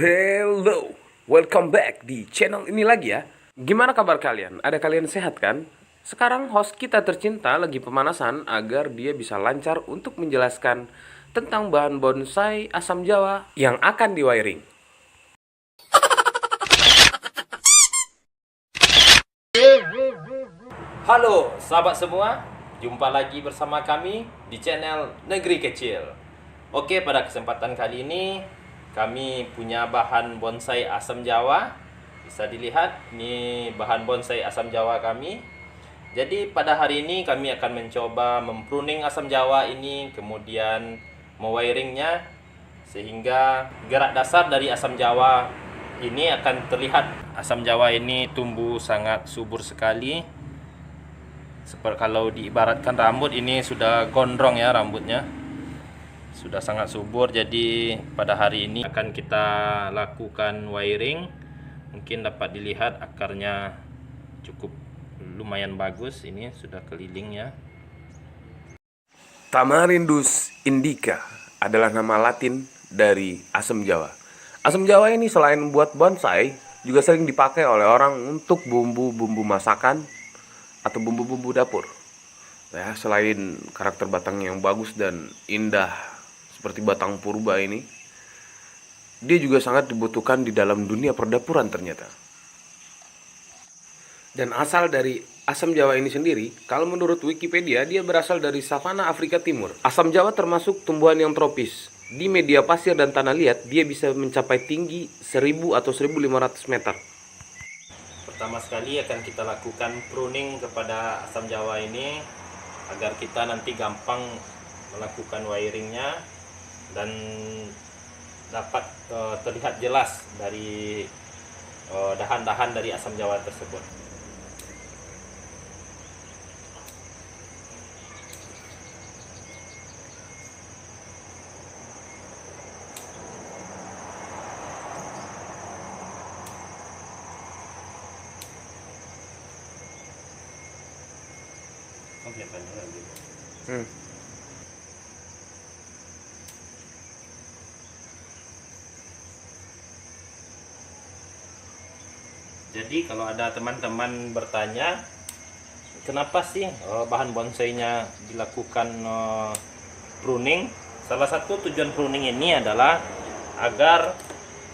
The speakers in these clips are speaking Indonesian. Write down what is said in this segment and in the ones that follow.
Hello, welcome back di channel ini lagi ya. Gimana kabar kalian? Ada kalian sehat kan? Sekarang host kita tercinta lagi pemanasan agar dia bisa lancar untuk menjelaskan tentang bahan bonsai asam jawa yang akan di wiring. Halo sahabat semua, jumpa lagi bersama kami di channel Negeri Kecil. Oke, pada kesempatan kali ini kami punya bahan bonsai asam jawa. Bisa dilihat, ini bahan bonsai asam jawa kami. Jadi pada hari ini kami akan mencoba mempruning asam jawa ini, kemudian mewiringnya, sehingga gerak dasar dari asam jawa ini akan terlihat. Asam jawa ini tumbuh sangat subur sekali. Seperti kalau diibaratkan rambut, ini sudah gondrong ya rambutnya, sudah sangat subur. Jadi pada hari ini akan kita lakukan wiring. Mungkin dapat dilihat akarnya cukup lumayan bagus, ini sudah keliling ya. Tamarindus indica adalah nama latin dari asam jawa. Asam jawa ini selain buat bonsai, juga sering dipakai oleh orang untuk bumbu-bumbu masakan atau bumbu-bumbu dapur. Ya, selain karakter batang yang bagus dan indah seperti batang purba ini, dia juga sangat dibutuhkan di dalam dunia perdapuran ternyata. Dan asal dari asam jawa ini sendiri, kalau menurut Wikipedia, dia berasal dari savana Afrika Timur. Asam jawa termasuk tumbuhan yang tropis. Di media pasir dan tanah liat, dia bisa mencapai tinggi 1000 atau 1500 meter. Pertama sekali akan kita lakukan pruning kepada asam jawa ini, agar kita nanti gampang melakukan wiringnya dan dapat terlihat jelas dari dahan-dahan dari asam jawa tersebut. Jadi kalau ada teman-teman bertanya, kenapa sih bahan bonsainya dilakukan pruning? Salah satu tujuan pruning ini adalah agar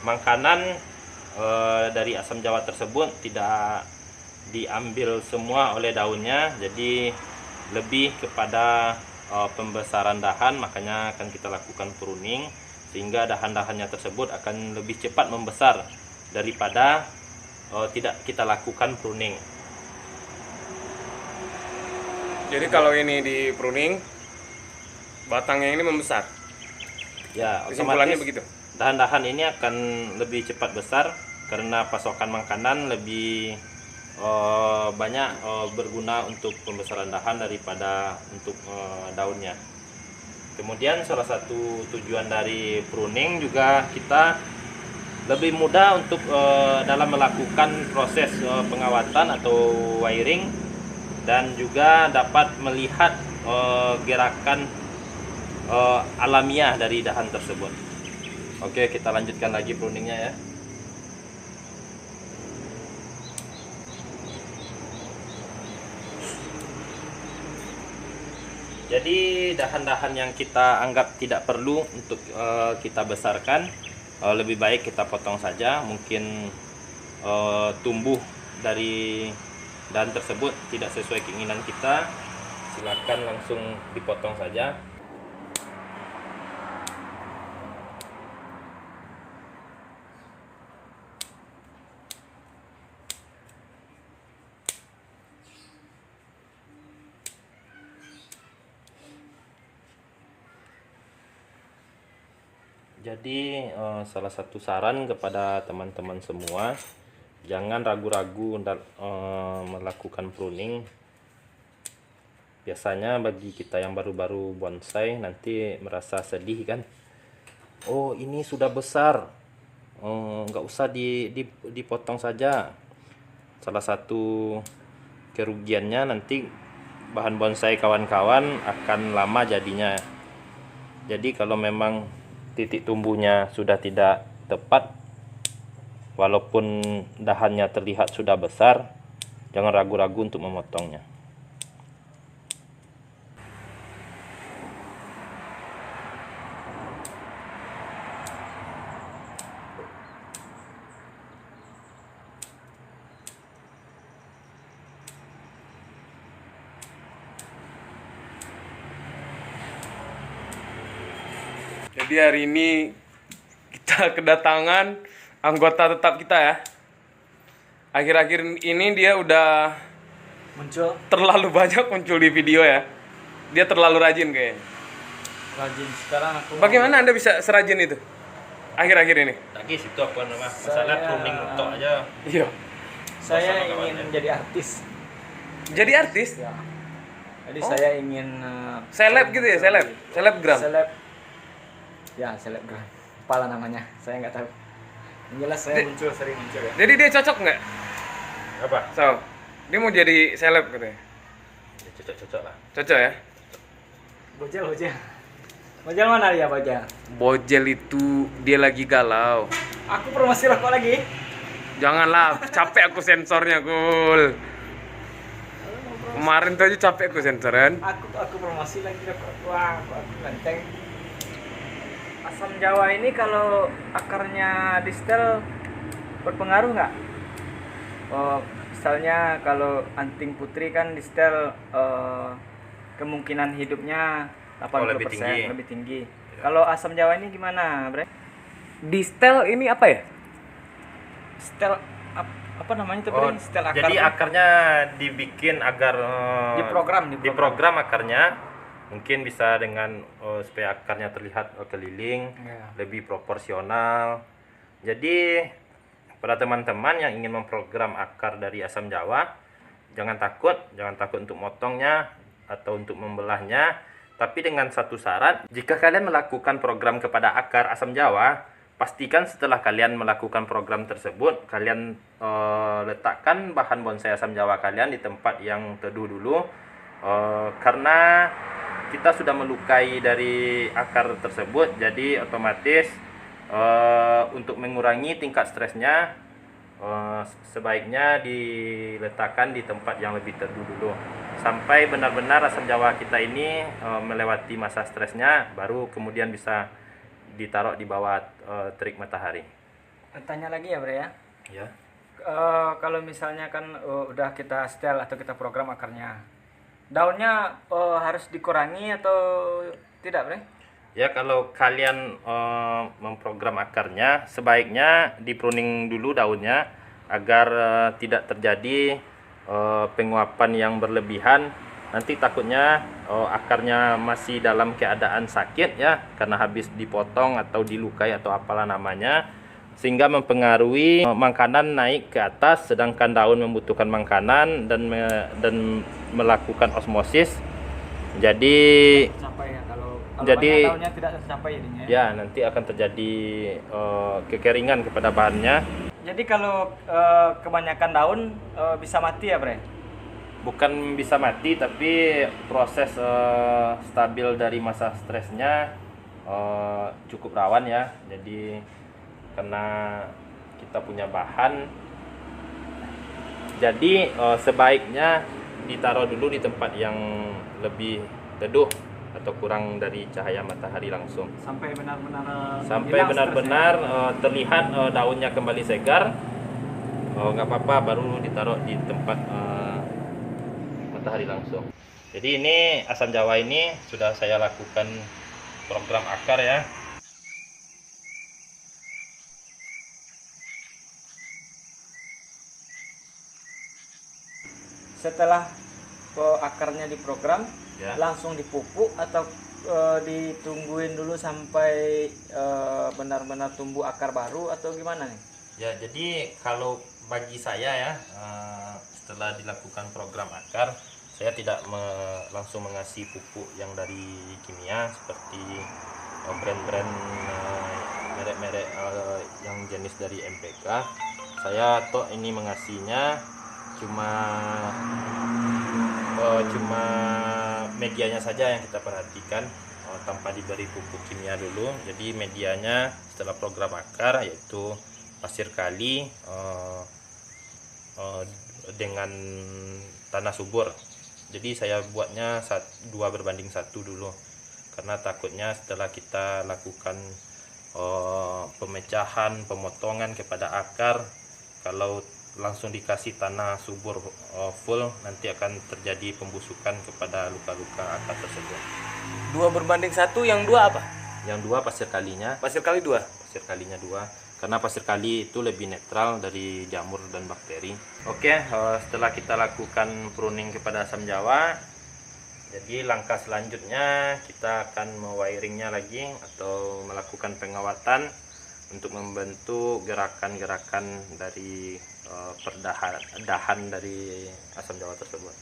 makanan dari asam jawa tersebut tidak diambil semua oleh daunnya, jadi lebih kepada pembesaran dahan. Makanya akan kita lakukan pruning, sehingga dahan-dahannya tersebut akan lebih cepat membesar daripada tidak kita lakukan pruning. Jadi kalau ini di pruning, batangnya ini membesar. Ya, Kesimpulannya otomatis begitu. dahan-dahan ini akan lebih cepat besar karena pasokan makanan lebih banyak berguna untuk pembesaran dahan daripada untuk daunnya. Kemudian salah satu tujuan dari pruning juga kita lebih mudah untuk dalam melakukan proses pengawatan atau wiring, dan juga dapat melihat gerakan alamiah dari dahan tersebut. Oke, kita lanjutkan lagi pruningnya ya. Jadi dahan-dahan yang kita anggap tidak perlu untuk kita besarkan, lebih baik kita potong saja. Mungkin tumbuh dari dahan tersebut tidak sesuai keinginan kita, silakan langsung dipotong saja. Jadi salah satu saran kepada teman-teman semua, jangan ragu-ragu melakukan pruning. Biasanya bagi kita yang baru-baru bonsai nanti merasa sedih kan, oh ini sudah besar, nggak usah dipotong saja. Salah satu kerugiannya nanti bahan bonsai kawan-kawan akan lama jadinya. Jadi kalau memang titik tumbuhnya sudah tidak tepat, Walaupun dahannya terlihat sudah besar, jangan ragu-ragu untuk memotongnya. Jadi hari ini kita kedatangan anggota tetap kita ya. Akhir-akhir ini dia udah Muncul terlalu banyak muncul di video ya. Dia terlalu rajin kayaknya. rajin sekarang aku. Bagaimana Anda bisa serajin itu? Akhir-akhir ini. Lagi situ apa nama? Masalah Saya- pruning tok aja. Iya. Saya Sama ingin kawannya. jadi artis. Jadi artis? Ya. Jadi Oh. saya ingin Seleb gitu ya, seleb. Selebgram. Seleb. Ya, selebgram. Apalah namanya? Saya nggak tahu. Yang jelas saya sering muncul ya. Jadi dia cocok nggak? Apa? So, dia mau jadi seleb katanya. Ya, cocok-cocok lah. Cocok ya? Bojel. Bojel mana dia Bojel? Bojel itu dia lagi galau. Aku promosi rokok lagi. Janganlah, capek aku sensornya, Kul. Kemarin tuh aja capek aku sensoran. Aku promosi lagi rokok. Wah, aku ganteng. Asam Jawa ini kalau akarnya di setel berpengaruh nggak? Oh, misalnya kalau anting putri kan di setel kemungkinan hidupnya 80% lebih tinggi. lebih tinggi. Kalau asam Jawa ini gimana, Bre? Di setel ini apa ya? Setel apa namanya itu, Bre? Setel akar. Jadi tuh. akarnya dibikin agar Diprogram. akarnya mungkin bisa dengan supaya akarnya terlihat keliling, Ya. lebih proporsional. Jadi pada teman-teman yang ingin memprogram akar dari asam Jawa, jangan takut untuk motongnya atau untuk membelahnya. Tapi dengan satu syarat, jika kalian melakukan program kepada akar asam Jawa, pastikan setelah kalian melakukan program tersebut, kalian letakkan bahan bonsai asam Jawa kalian di tempat yang teduh dulu, karena kita sudah melukai dari akar tersebut, jadi otomatis untuk mengurangi tingkat stresnya, sebaiknya diletakkan di tempat yang lebih teduh dulu sampai benar-benar asam Jawa kita ini melewati masa stresnya, baru kemudian bisa ditaruh di bawah terik matahari. Tanya lagi ya, Bre ya. Ya. Kalau misalnya kan udah kita setel atau kita program akarnya, daunnya harus dikurangi atau tidak, Bre? Ya, kalau kalian memprogram akarnya, sebaiknya di pruning dulu daunnya agar tidak terjadi penguapan yang berlebihan. Nanti takutnya akarnya masih dalam keadaan sakit ya, karena habis dipotong atau dilukai atau apalah namanya, sehingga mempengaruhi makanan naik ke atas, sedangkan daun membutuhkan makanan dan melakukan osmosis. Jadi Tercapai ya kalau Jadi- banyak daunnya tidak tercapai jadinya. ya nanti akan terjadi kekeringan kepada bahannya. Jadi kalau kebanyakan daun bisa mati ya, Bre? Bukan bisa mati, tapi proses stabil dari masa stresnya cukup rawan ya. Jadi karena kita punya bahan, jadi sebaiknya ditaruh dulu di tempat yang lebih teduh atau kurang dari cahaya matahari langsung Sampai benar-benar sampai hilang benar-benar terlihat daunnya kembali segar. Nggak apa-apa, baru ditaruh di tempat matahari langsung. Jadi ini asam Jawa ini sudah saya lakukan program akar ya. Setelah akarnya diprogram, Ya. langsung dipupuk atau ditungguin dulu sampai benar-benar tumbuh akar baru atau gimana nih? Ya, jadi kalau bagi saya ya, setelah dilakukan program akar, saya tidak langsung mengasih pupuk yang dari kimia seperti brand-brand merek-merek yang jenis dari MPK. Saya toh ini mengasihnya cuma medianya saja yang kita perhatikan, tanpa diberi pupuk kimia dulu. Jadi medianya setelah program akar yaitu pasir kali dengan tanah subur. Jadi saya buatnya 2:1 dulu, karena takutnya setelah kita lakukan pemecahan, pemotongan kepada akar, kalau langsung dikasih tanah subur full, nanti akan terjadi pembusukan kepada luka-luka akar tersebut. 2:1, yang 2 apa? Yang 2 pasir kalinya. Pasir kali 2. Pasir kalinya 2, karena pasir kali itu lebih netral dari jamur dan bakteri. Oke, setelah kita lakukan pruning kepada asam jawa, jadi langkah selanjutnya kita akan mewiringnya lagi atau melakukan pengawatan untuk membentuk gerakan-gerakan dari dahan dari asam jawa tersebut.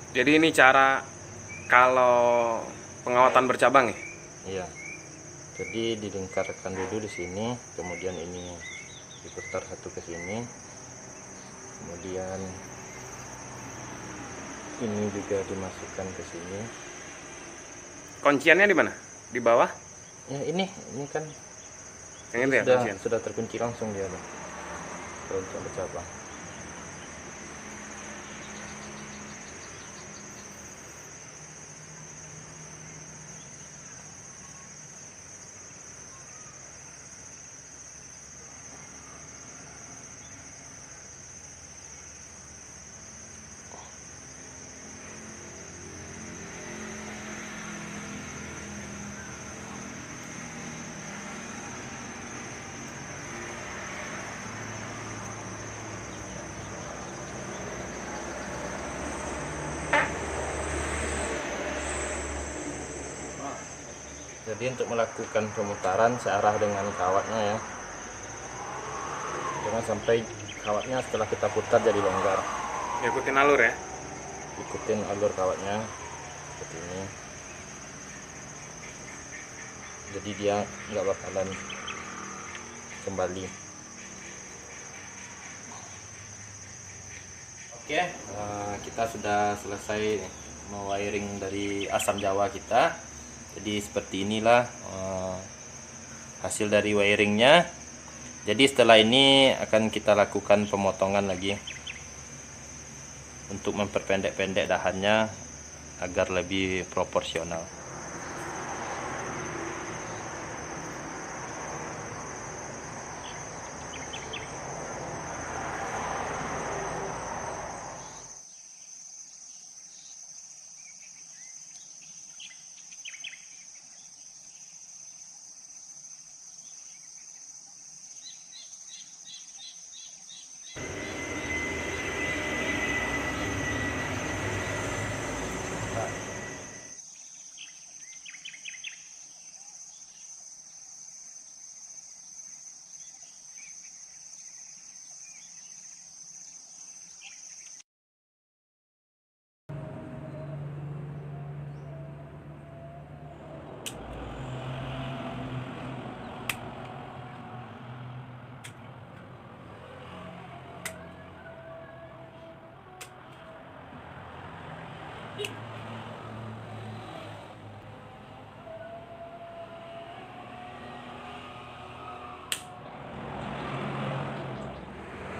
Jadi ini cara kalau pengawatan bercabang ya? Iya. Jadi dilingkarkan dulu di sini, kemudian ini diputar satu ke sini, kemudian ini juga dimasukkan ke sini. Kunciannya di mana? Di bawah? Ya ini kan Yang itu ya kuncian? sudah terkunci langsung dia loh. Kalau untuk bercabang. Jadi untuk melakukan pemutaran searah dengan kawatnya ya, jangan sampai kawatnya setelah kita putar jadi longgar. Ikutin alur ya? Ikutin alur kawatnya seperti ini, jadi dia nggak bakalan kembali. Oke, kita sudah selesai mewiring dari asam jawa kita. Jadi seperti inilah hasil dari wiringnya. Jadi setelah ini akan kita lakukan pemotongan lagi untuk memperpendek-pendek dahannya agar lebih proporsional.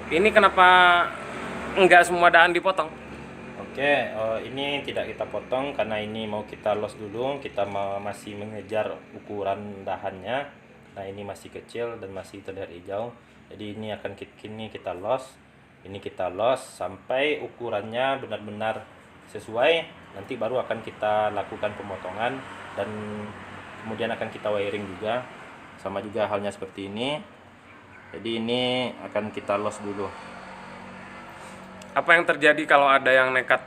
Ini kenapa enggak semua dahan dipotong? Oke, ini tidak kita potong karena ini mau kita los dulu. Kita masih mengejar ukuran dahannya. Nah, ini masih kecil dan masih terlihat hijau. Jadi ini akan kita los. Ini kita los sampai ukurannya benar-benar sesuai. Nanti baru akan kita lakukan pemotongan dan kemudian akan kita wiring juga. Sama juga halnya seperti ini. Jadi ini akan kita los dulu. Apa yang terjadi kalau ada yang nekat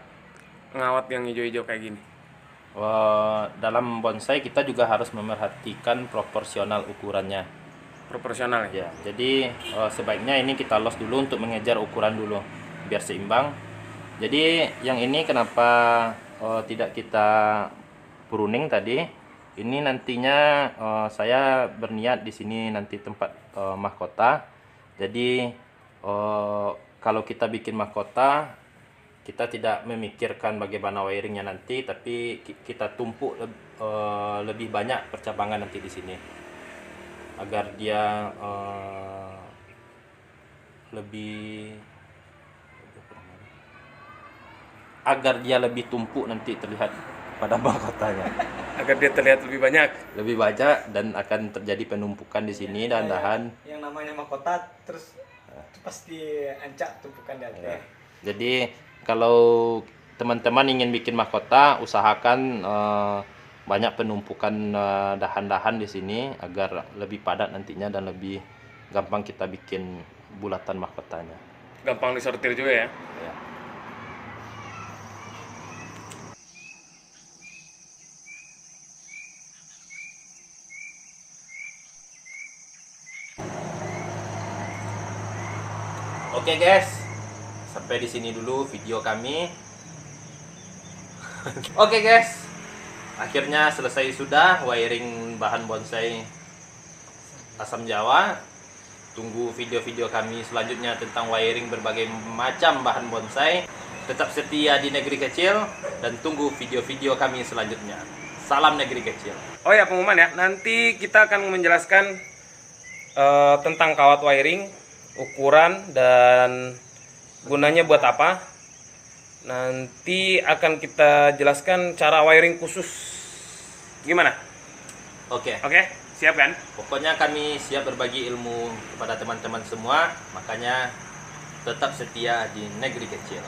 ngawat yang hijau-hijau kayak gini? Dalam bonsai kita juga harus memerhatikan proporsional ukurannya. Proporsional ya? Ya, jadi sebaiknya ini kita los dulu untuk mengejar ukuran dulu biar seimbang. Jadi yang ini kenapa tidak kita pruning tadi? Ini nantinya saya berniat di sini nanti tempat mahkota. Jadi kalau kita bikin mahkota, kita tidak memikirkan bagaimana wiringnya nanti, tapi kita tumpuk lebih banyak percabangan nanti di sini, agar dia lebih tumpuk nanti terlihat pada mahkotanya. Agar dia terlihat lebih banyak. Lebih banyak dan akan terjadi penumpukan di sini dan dahan. Yang namanya mahkota terus pasti ancak tumpukan di atas. Ya. Jadi kalau teman-teman ingin bikin mahkota, usahakan banyak penumpukan dahan-dahan di sini agar lebih padat nantinya dan lebih gampang kita bikin bulatan mahkotanya. Gampang disortir juga ya? Ya. Oke guys, sampai di sini dulu video kami. Oke guys, akhirnya selesai sudah wiring bahan bonsai asam Jawa. Tunggu video-video kami selanjutnya tentang wiring berbagai macam bahan bonsai. Tetap setia di Negeri Kecil dan tunggu video-video kami selanjutnya. Salam Negeri Kecil. Oh ya, pengumuman ya, nanti kita akan menjelaskan tentang kawat wiring, ukuran dan gunanya buat apa. Nanti akan kita jelaskan cara wiring khusus gimana. Oke. Oke, siap kan? Pokoknya kami siap berbagi ilmu kepada teman-teman semua. Makanya tetap setia di Negeri Kecil.